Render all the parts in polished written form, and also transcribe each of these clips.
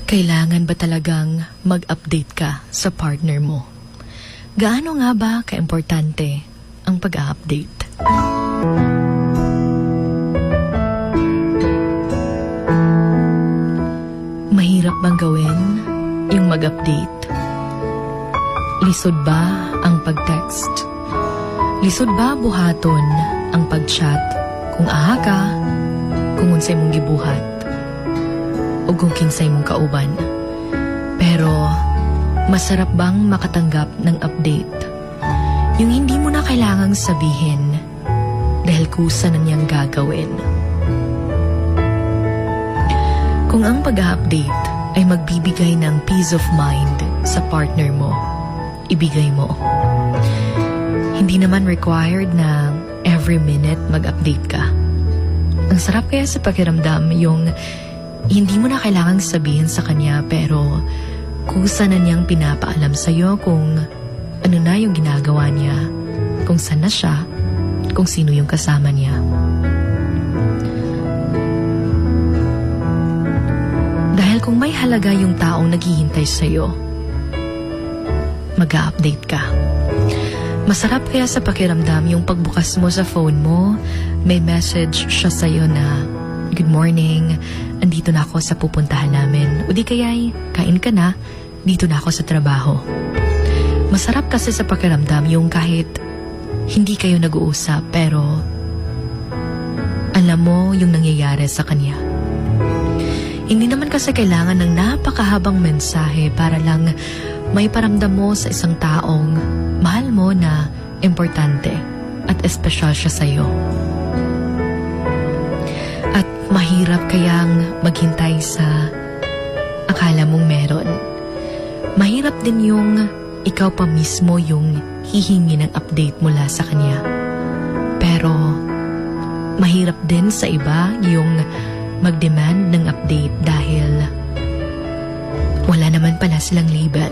Kailangan ba talagang mag-update ka sa partner mo? Gaano nga ba kaimportante ang pag-update? Mahirap bang gawin yung mag-update? Lisod ba ang pag-text? Lisod ba buhaton ang pag-chat kung aha ka, kung unsay mong gibuhat, o kung kinsay mong kauban? Pero masarap bang makatanggap ng update? Yung hindi mo na kailangang sabihin dahil kusa na niyang gagawin. Kung ang pag-update ay magbibigay ng peace of mind sa partner mo, ibigay mo. Hindi naman required na every minute mag-update ka. Ang sarap kaya sa pakiramdam yung hindi mo na kailangang sabihin sa kanya pero kusa na niyang pinapaalam sa'yo kung ano na yung ginagawa niya, kung saan na siya, kung sino yung kasama niya. Dahil kung may halaga yung taong naghihintay sa'yo, mag-update ka. Masarap kaya sa pakiramdam yung pagbukas mo sa phone mo, may message siya sa'yo na, "Good morning, andito na ako sa pupuntahan namin." O di kaya'y, "Kain ka na, dito na ako sa trabaho." Masarap kasi sa pakiramdam yung kahit hindi kayo nag-uusap pero alam mo yung nangyayari sa kanya. Hindi naman kasi kailangan ng napakahabang mensahe para lang may paramdam mo sa isang taong mahal mo na importante at espesyal siya sa'yo. At mahirap kayang maghintay sa akala mong meron. Mahirap din yung ikaw pa mismo yung hihingi ng update mula sa kanya. Pero mahirap din sa iba yung mag-demand ng update dahil wala naman pala silang label.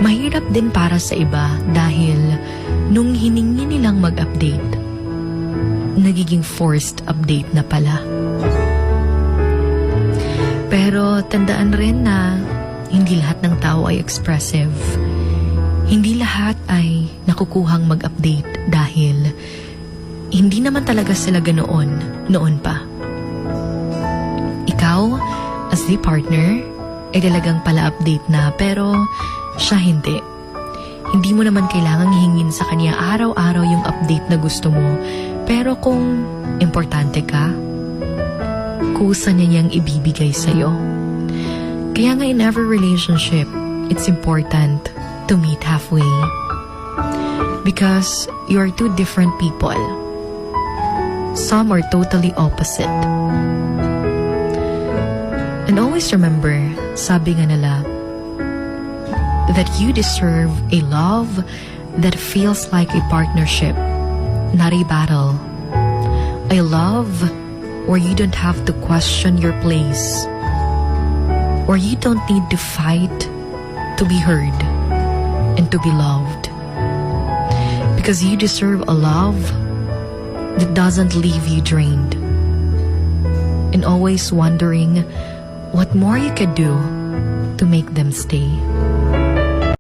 Mahirap din para sa iba dahil nung hiningi nilang mag-update, nagiging forced update na pala. Pero tandaan rin na hindi lahat ng tao ay expressive. Hindi lahat ay nakukuhang mag-update dahil hindi naman talaga sila ganoon noon pa. Ikaw, as the partner, ay talagang pala-update na pero siya hindi. Hindi mo naman kailangang hingin sa kanya araw-araw yung update na gusto mo. Pero kung importante ka, kusa niya niyang ibibigay sa'yo. Kaya nga in every relationship, it's important to meet halfway. Because you are two different people. Some are totally opposite. And always remember, sabi nga nila, that you deserve a love that feels like a partnership, not a battle. A love where you don't have to question your place, where you don't need to fight to be heard and to be loved. Because you deserve a love that doesn't leave you drained and always wondering what more you could do to make them stay.